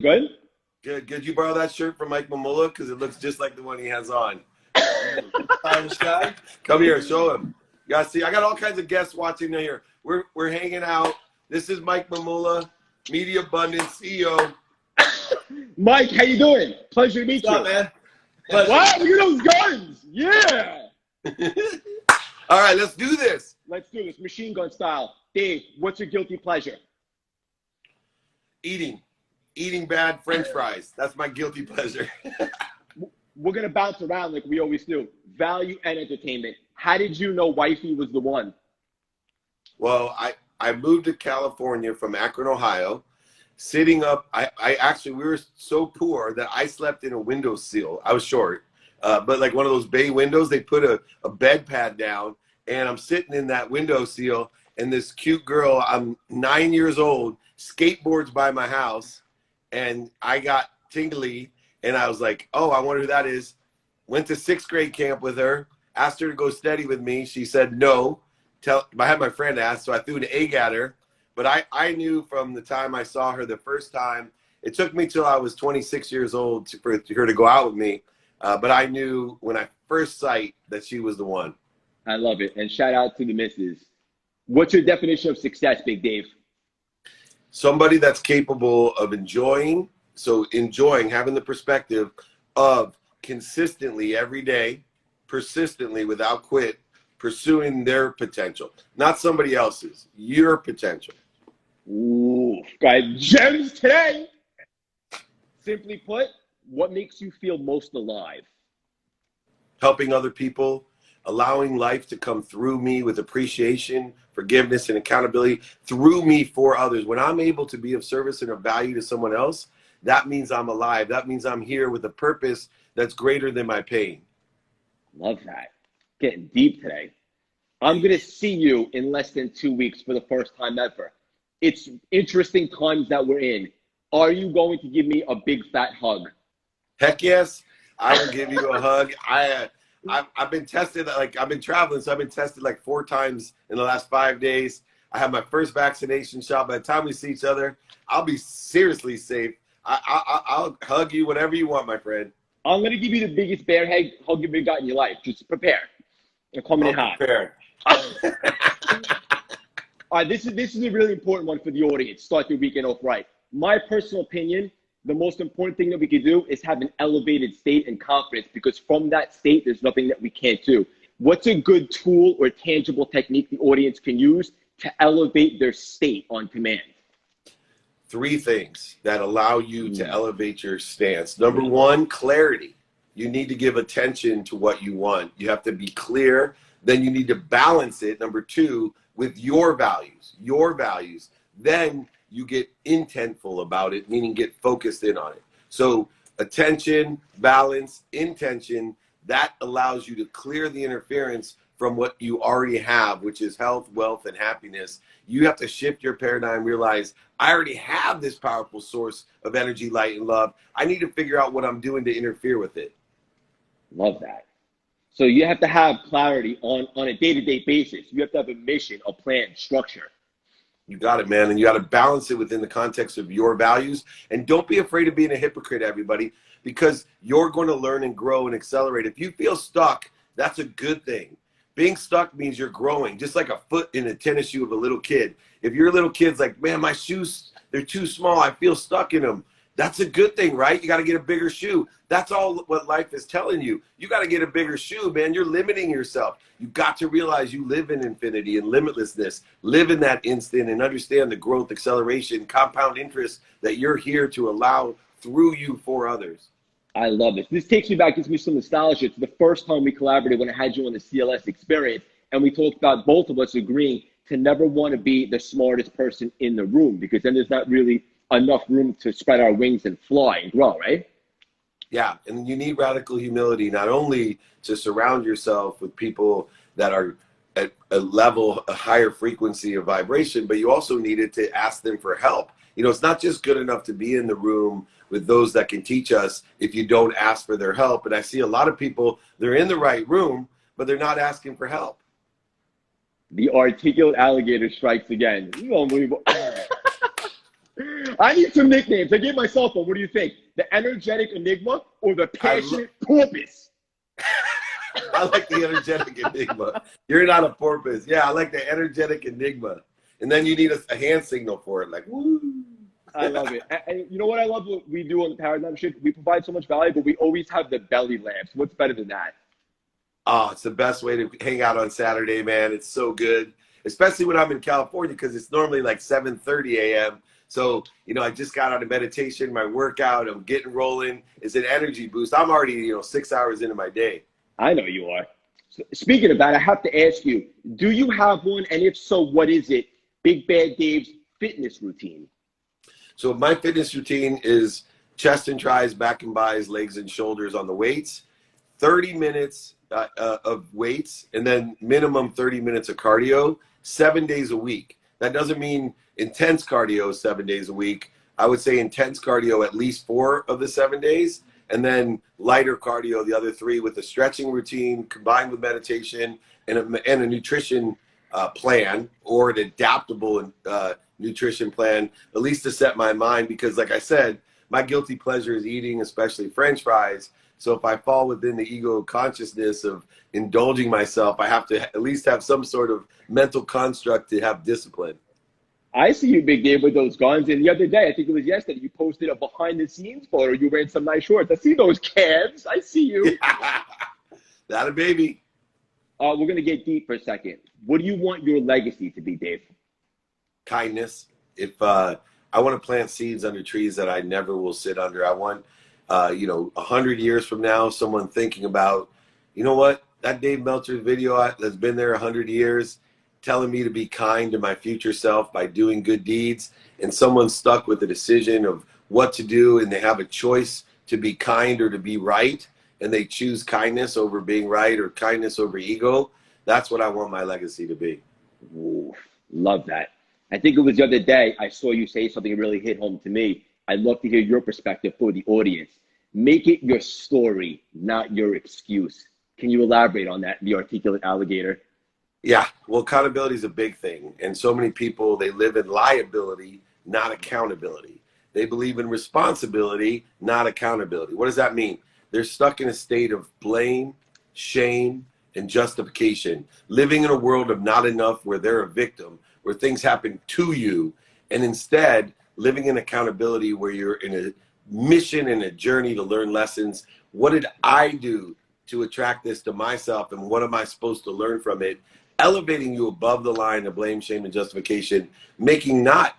Good? Good. Could you borrow that shirt from Mike Mamula? Because it looks just like the one he has on. Irish guy. Come here, show him. You guys see, I got all kinds of guests watching here. We're hanging out. This is Mike Mamula, Media Abundance CEO. Mike, how you doing? Pleasure to meet What's you. up, man? Pleasure. Wow, look at those guns. Yeah. All right, let's do this. Let's do this, machine gun style. Dave, what's your guilty pleasure? Eating bad French fries. That's my guilty pleasure. We're going to bounce around like we always do. Value and entertainment. How did you know wifey was the one? Well, I moved to California from Akron, Ohio. Sitting up, we were so poor that I slept in a windowsill. I was short, but like one of those bay windows, they put a bed pad down, and I'm sitting in that windowsill, and this cute girl, I'm 9 years old, skateboards by my house, and I got tingly, and I was like, oh, I wonder who that is. Went to 6th grade camp with her, asked her to go steady with me. She said no. I had my friend ask, so I threw an egg at her. But I knew from the time I saw her the first time, it took me till I was 26 years old for her to go out with me. But I knew when I first sight that she was the one. I love it. And shout out to the missus. What's your definition of success, Big Dave? Somebody that's capable of enjoying, having the perspective of consistently every day, persistently without quit, pursuing their potential, not somebody else's, your potential. Ooh, got gems today. Simply put, what makes you feel most alive? Helping other people, allowing life to come through me with appreciation, forgiveness, and accountability through me for others. When I'm able to be of service and of value to someone else, that means I'm alive. That means I'm here with a purpose that's greater than my pain. Love that. Getting deep today. I'm going to see you in less than 2 weeks for the first time ever. It's interesting times that we're in. Are you going to give me a big fat hug? Heck yes, I will give you a hug. I've been tested, I've been traveling, so I've been tested like 4 times in the last 5 days. I have my first vaccination shot. By the time we see each other, I'll be seriously safe. I'll hug you whenever you want, my friend. I'm going to give you the biggest bear hug you've ever got in your life. Just prepare. You're coming in hot. Prepared. All right, this is a really important one for the audience. Start the weekend off right. My personal opinion, the most important thing that we could do is have an elevated state and confidence, because from that state, there's nothing that we can't do. What's a good tool or tangible technique the audience can use to elevate their state on command? 3 things that allow you to elevate your stance. Number 1, clarity. You need to give attention to what you want. You have to be clear. Then you need to balance it, number 2, with your values. Then you get intentful about it, meaning get focused in on it. So attention, balance, intention, that allows you to clear the interference from what you already have, which is health, wealth, and happiness. You have to shift your paradigm, realize I already have this powerful source of energy, light, and love. I need to figure out what I'm doing to interfere with it. Love that. So you have to have clarity on a day-to-day basis. You have to have a mission, a plan, structure. You got it, man. And you got to balance it within the context of your values. And don't be afraid of being a hypocrite, everybody, because you're going to learn and grow and accelerate. If you feel stuck, that's a good thing. Being stuck means you're growing, just like a foot in a tennis shoe of a little kid. If your little kid's like, man, my shoes, they're too small, I feel stuck in them. That's a good thing, right? You got to get a bigger shoe. That's all what life is telling you. You got to get a bigger shoe, man. You're limiting yourself. You got to realize you live in infinity and limitlessness. Live in that instant and understand the growth, acceleration, compound interest that you're here to allow through you for others. I love this. This takes me back, gives me some nostalgia to the first time we collaborated when I had you on the CLS experience. And we talked about both of us agreeing to never want to be the smartest person in the room, because then there's not really enough room to spread our wings and fly and grow, right? Yeah, and you need radical humility, not only to surround yourself with people that are at a higher frequency of vibration, but you also needed to ask them for help. You know, it's not just good enough to be in the room with those that can teach us if you don't ask for their help. And I see a lot of people, they're in the right room, but they're not asking for help. The articulate alligator strikes again. Unbelievable. I need some nicknames. I gave my cell phone. What do you think? The energetic enigma or the passionate porpoise? I like the energetic enigma. You're not a porpoise. Yeah, I like the energetic enigma. And then you need a hand signal for it, like, woo. I love it. And you know what I love what we do on the Paradigm Shift? We provide so much value, but we always have the belly laughs. What's better than that? Oh, it's the best way to hang out on Saturday, man. It's so good, especially when I'm in California because it's normally like 7:30 a.m. So, you know, I just got out of meditation, my workout, I'm getting rolling. It's an energy boost. I'm already, 6 hours into my day. I know you are. So, speaking of that, I have to ask you, do you have one? And if so, what is it? Big Bad Dave's fitness routine. So my fitness routine is chest and tries, back and bis, legs and shoulders on the weights, 30 minutes of weights, and then minimum 30 minutes of cardio, 7 days a week. That doesn't mean intense cardio 7 days a week. I would say intense cardio at least 4 of the 7 days, and then lighter cardio the other 3 with a stretching routine combined with meditation and a nutrition plan, or an adaptable nutrition plan, at least to set my mind, because like I said, my guilty pleasure is eating, especially French fries. So if I fall within the ego consciousness of indulging myself, I have to at least have some sort of mental construct to have discipline. I see you, Big Dave, with those guns. And the other day, I think it was yesterday, you posted a behind-the-scenes photo. You wearing some nice shorts. I see those calves. I see you. Not a baby. We're going to get deep for a second. What do you want your legacy to be, Dave? Kindness. If I want to plant seeds under trees that I never will sit under. I want, 100 years from now, someone thinking about, you know what, that Dave Meltzer video that's been there 100 years, telling me to be kind to my future self by doing good deeds, and someone stuck with the decision of what to do, and they have a choice to be kind or to be right, and they choose kindness over being right or kindness over ego. That's what I want my legacy to be. Ooh, love that. I think it was the other day I saw you say something that really hit home to me. I'd love to hear your perspective for the audience. Make it your story, not your excuse. Can you elaborate on that, the articulate alligator? Yeah, well, accountability is a big thing. And so many people, they live in liability, not accountability. They believe in responsibility, not accountability. What does that mean? They're stuck in a state of blame, shame, and justification, living in a world of not enough where they're a victim, where things happen to you, and instead living in accountability where you're in a mission and a journey to learn lessons. What did I do to attract this to myself, and what am I supposed to learn from it? Elevating you above the line of blame, shame, and justification, making not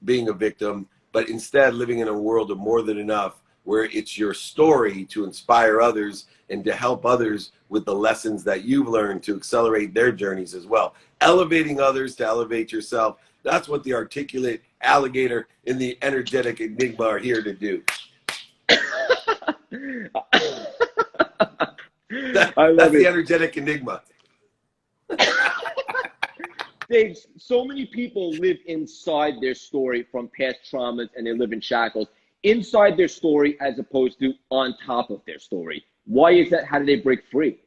being a victim, but instead living in a world of more than enough, where it's your story to inspire others and to help others with the lessons that you've learned to accelerate their journeys as well. Elevating others to elevate yourself. That's what the articulate alligator and the energetic enigma are here to do. That's the energetic enigma. Dave, so many people live inside their story from past traumas, and they live in shackles inside their story as opposed to on top of their story. Why is that? How do they break free?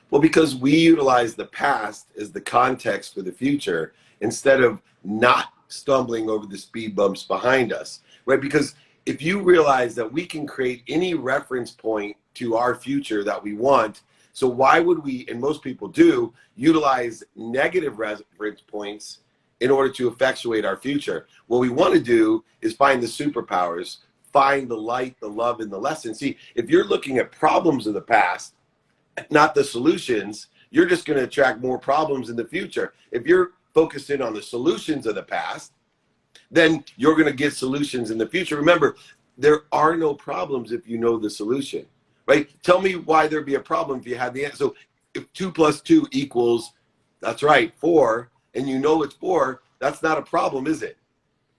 Well, because we utilize the past as the context for the future instead of not stumbling over the speed bumps behind us, right? Because if you realize that we can create any reference point to our future that we want, so why would we, and most people do, utilize negative reference points in order to effectuate our future? What we want to do is find the superpowers, find the light, the love, and the lesson. See, if you're looking at problems of the past, not the solutions, you're just going to attract more problems in the future. If you're focused in on the solutions of the past, then you're going to get solutions in the future. Remember, there are no problems if you know the solution, right? Tell me why there'd be a problem if you had the answer. So if 2 + 2 equals, that's right, 4, and you know it's 4, that's not a problem, is it?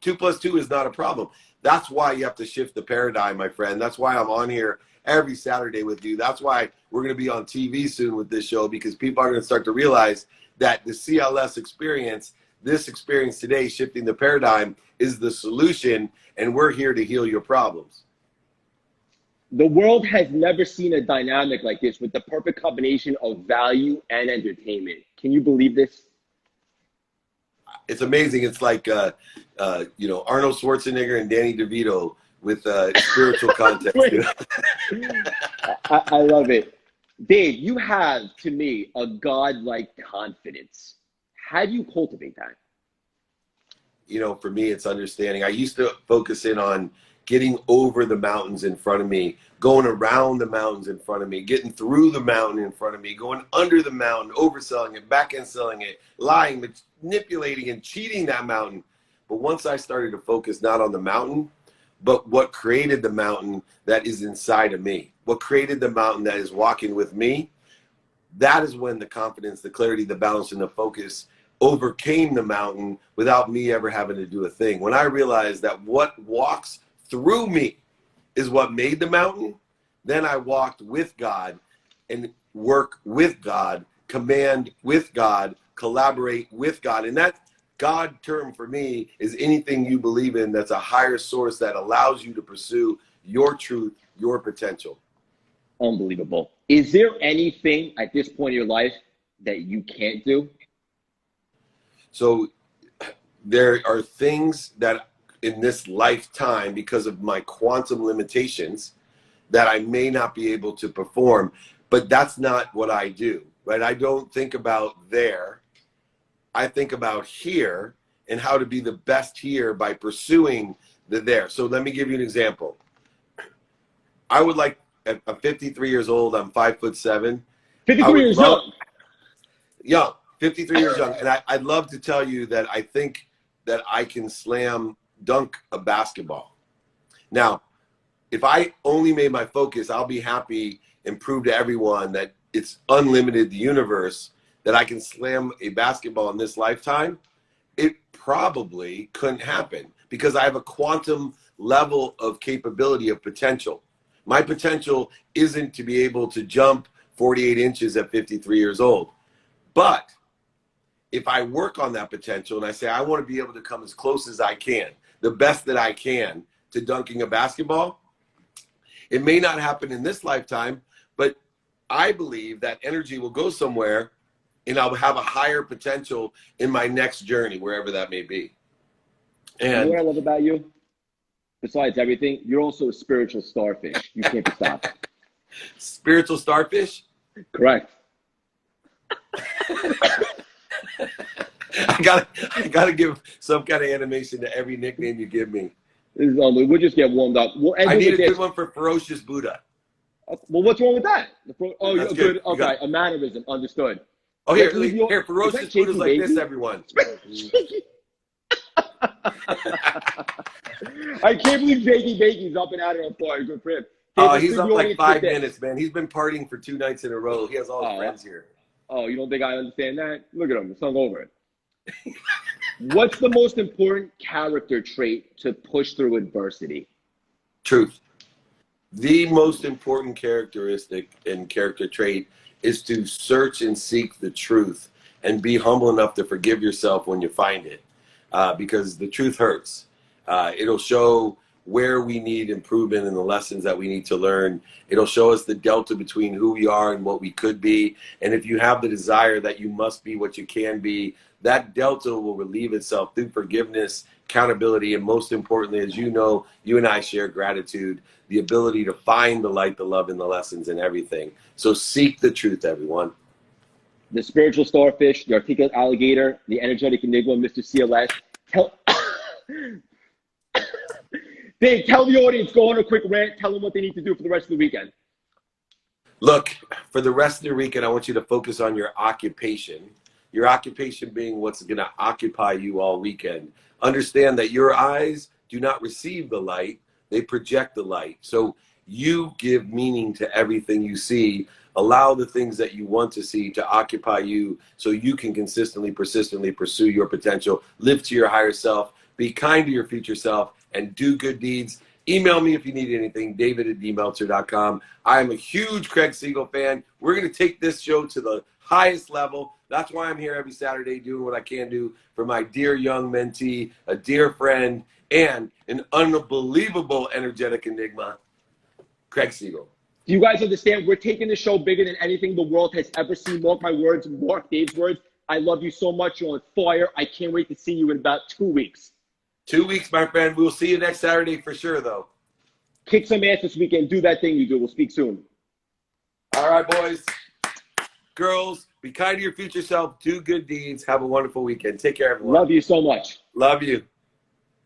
2 + 2 is not a problem. That's why you have to shift the paradigm, my friend. That's why I'm on here every Saturday with you. That's why we're going to be on TV soon with this show, because people are going to start to realize that the CLS experience, this experience today, shifting the paradigm, is the solution, and we're here to heal your problems. The world has never seen a dynamic like this with the perfect combination of value and entertainment. Can you believe this? it's amazing. It's like, you know, Arnold Schwarzenegger and Danny DeVito with spiritual context. You know? I love it. Dave, you have, to me, a godlike confidence. How do you cultivate that? You know, for me, it's understanding. I used to focus in on getting over the mountains in front of me, going around the mountains in front of me, getting through the mountain in front of me, going under the mountain, overselling it, back end selling it, lying, manipulating and cheating that mountain. But once I started to focus not on the mountain, but what created the mountain that is inside of me, what created the mountain that is walking with me, that is when the confidence, the clarity, the balance, and the focus overcame the mountain without me ever having to do a thing. When I realized that what walks through me is what made the mountain, then I walked with God and work with God, command with God, collaborate with God. And that God term for me is anything you believe in that's a higher source that allows you to pursue your truth, your potential. Unbelievable. Is there anything at this point in your life that you can't do? So there are things that in this lifetime, because of my quantum limitations, that I may not be able to perform, but that's not what I do, right? I don't think about there. I think about here and how to be the best here by pursuing the there. So let me give you an example. I would like, I'm 53 years old, I'm 5'7". 53 years Young, 53 years young. And I'd love to tell you that I think that I can dunk a basketball. Now, if I only made my focus, I'll be happy and prove to everyone that it's unlimited, the universe, that I can slam a basketball in this lifetime. It probably couldn't happen because I have a quantum level of capability, of potential. My potential isn't to be able to jump 48 inches at 53 years old. But if I work on that potential and I say, I want to be able to come as close as I can, the best that I can to dunking a basketball, it may not happen in this lifetime, but I believe that energy will go somewhere and I'll have a higher potential in my next journey, wherever that may be. And you know what I love about you? Besides everything, you're also a spiritual starfish. You can't be stopped. Spiritual starfish? Correct. I gotta give some kind of animation to every nickname you give me. We'll just get warmed up. I need a good one for Ferocious Buddha. Well, what's wrong with that? Oh, That's good. good. Okay, a mannerism. Understood. Oh, here, Ferocious Buddha's like this, everyone. I can't believe Jakey Bakey's up and at it on fire. Good for him. Oh, he's up like 5 minutes, man. He's been partying for 2 nights in a row. He has all his friends here. Oh, you don't think I understand that? Look at him. It's hung over. What's the most important character trait to push through adversity? Truth. The most important characteristic and character trait is to search and seek the truth and be humble enough to forgive yourself when you find it, because the truth hurts. It'll show where we need improvement and the lessons that we need to learn. It'll show us the delta between who we are and what we could be. And if you have the desire that you must be what you can be, that delta will relieve itself through forgiveness, accountability, and most importantly, as you know, you and I share gratitude, the ability to find the light, the love, and the lessons in everything. So seek the truth, everyone. The spiritual starfish, the articulate alligator, the energetic enigma, Mr. CLS. Dave, tell the audience, go on a quick rant, tell them what they need to do for the rest of the weekend. Look, for the rest of the weekend, I want you to focus on your occupation. Your occupation being what's going to occupy you all weekend. Understand that your eyes do not receive the light, they project the light. So you give meaning to everything you see. Allow the things that you want to see to occupy you so you can consistently, persistently pursue your potential, live to your higher self, be kind to your future self, and do good deeds. Email me if you need anything, david@dmeltzer.com. I am a huge Craig Siegel fan. We're going to take this show to the highest level. That's why I'm here every Saturday doing what I can do for my dear young mentee, a dear friend, and an unbelievable energetic enigma, Craig Siegel. Do you guys understand? We're taking the show bigger than anything the world has ever seen. Mark my words, mark Dave's words. I love you so much. You're on fire. I can't wait to see you in about 2 weeks. 2 weeks, my friend. We'll see you next Saturday for sure, though. Kick some ass this weekend. Do that thing you do. We'll speak soon. All right, boys. Girls, be kind to your future self. Do good deeds. Have a wonderful weekend. Take care, everyone. Love you so much. Love you.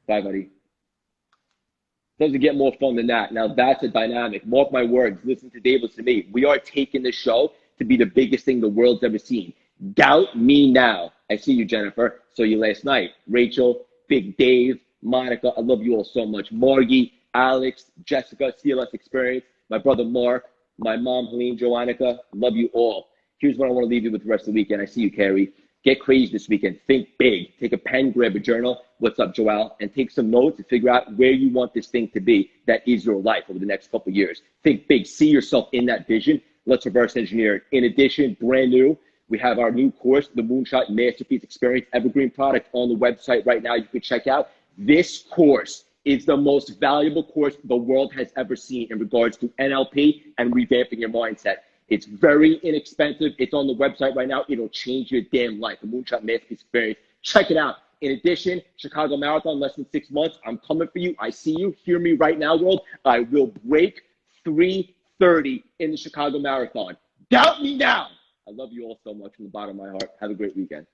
Bye, buddy. Doesn't get more fun than that. Now, that's a dynamic. Mark my words. Listen to Dave, listen to me. We are taking this show to be the biggest thing the world's ever seen. Doubt me now. I see you, Jennifer. Saw you last night. Rachel, Big Dave, Monica. I love you all so much. Margie, Alex, Jessica, CLS Experience, my brother Mark, my mom, Helene, Joannica. Love you all. Here's what I want to leave you with the rest of the weekend. I see you, Carrie. Get crazy this weekend. Think big. Take a pen, grab a journal. What's up, Joelle? And take some notes and figure out where you want this thing to be that is your life over the next couple of years. Think big. See yourself in that vision. Let's reverse engineer it. In addition, brand new, we have our new course, the Moonshot Masterpiece Experience Evergreen product on the website right now. You can check out. This course is the most valuable course the world has ever seen in regards to NLP and revamping your mindset. It's very inexpensive. It's on the website right now. It'll change your damn life. The Moonshot Masterpiece Experience. Check it out. In addition, Chicago Marathon, less than 6 months. I'm coming for you. I see you. Hear me right now, world. I will break 3:30 in the Chicago Marathon. Doubt me now. I love you all so much from the bottom of my heart. Have a great weekend.